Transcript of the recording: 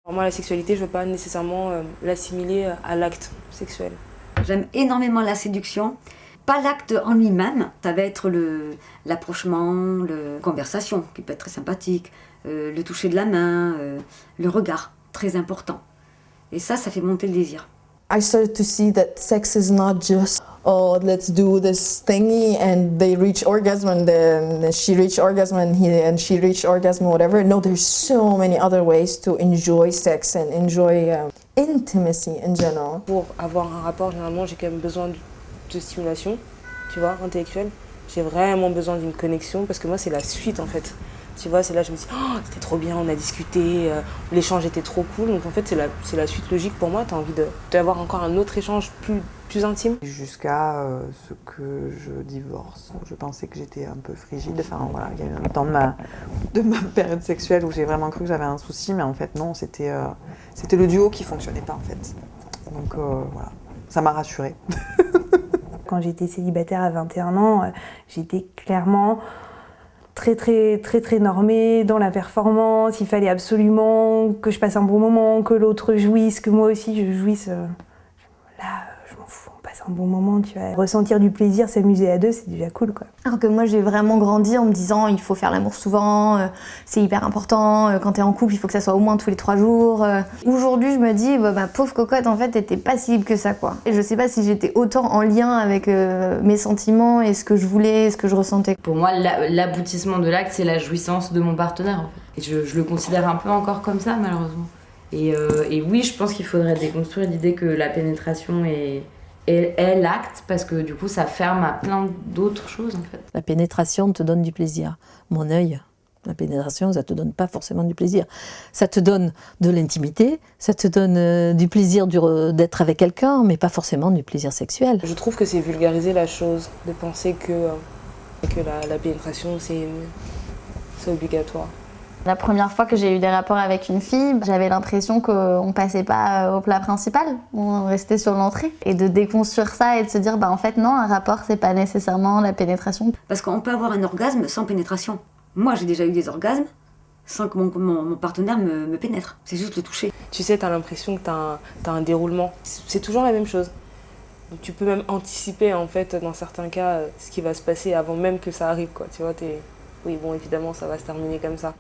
Pour moi, la sexualité, je ne veux pas nécessairement l'assimiler à l'acte sexuel. J'aime énormément la séduction. Pas l'acte en lui-même, ça va être l'approchement, la conversation, qui peut être très sympathique, le toucher de la main, le regard, très important. Et ça fait monter le désir. I started to see that sex is not just, oh, let's do this thingy and they reach orgasm and then she reached orgasm and she reached orgasm, whatever. No, there's so many other ways to enjoy sex and enjoy intimacy in general. Pour avoir un rapport, généralement, j'ai quand même besoin de stimulation, tu vois, intellectuelle. J'ai vraiment besoin d'une connexion parce que moi, c'est la suite en fait. Tu vois, c'est là je me dis, oh, c'était trop bien, on a discuté, l'échange était trop cool. Donc en fait, c'est la suite logique pour moi. Tu as envie d'avoir encore un autre échange plus intime. Jusqu'à ce que je divorce. Je pensais que j'étais un peu frigide. Enfin voilà, il y a eu un temps de ma période sexuelle où j'ai vraiment cru que j'avais un souci, mais en fait non, c'était le duo qui fonctionnait pas en fait. Donc voilà, ça m'a rassurée. Quand j'étais célibataire à 21 ans, j'étais clairement très normée dans la performance. Il fallait absolument que je passe un bon moment, que l'autre jouisse, que moi aussi je jouisse. Là, je m'en fous, on passe un bon moment, tu vois. Ressentir du plaisir, s'amuser à deux, c'est déjà cool, quoi. Alors que moi, j'ai vraiment grandi en me disant il faut faire l'amour souvent, c'est hyper important, quand t'es en couple, il faut que ça soit au moins tous les 3 jours. Aujourd'hui, je me dis, bah, pauvre cocotte, en fait, t'étais pas si libre que ça, quoi. Et je sais pas si j'étais autant en lien avec mes sentiments et ce que je voulais, ce que je ressentais. Pour moi, l'aboutissement de l'acte, c'est la jouissance de mon partenaire, en fait. Et je le considère un peu encore comme ça, malheureusement. Et oui, je pense qu'il faudrait déconstruire l'idée que la pénétration est l'acte, parce que du coup ça ferme à plein d'autres choses en fait. La pénétration te donne du plaisir. Mon œil, la pénétration, ça te donne pas forcément du plaisir. Ça te donne de l'intimité, ça te donne du plaisir d'être avec quelqu'un, mais pas forcément du plaisir sexuel. Je trouve que c'est vulgariser la chose, de penser que la pénétration c'est obligatoire. La première fois que j'ai eu des rapports avec une fille, j'avais l'impression qu'on passait pas au plat principal, on restait sur l'entrée. Et de déconstruire ça et de se dire, bah en fait non, un rapport c'est pas nécessairement la pénétration. Parce qu'on peut avoir un orgasme sans pénétration. Moi, j'ai déjà eu des orgasmes sans que mon partenaire me pénètre. C'est juste le toucher. Tu sais, t'as l'impression que t'as un déroulement. C'est toujours la même chose. Donc, tu peux même anticiper en fait, dans certains cas, ce qui va se passer avant même que ça arrive, quoi. Tu vois, oui, bon, évidemment, ça va se terminer comme ça.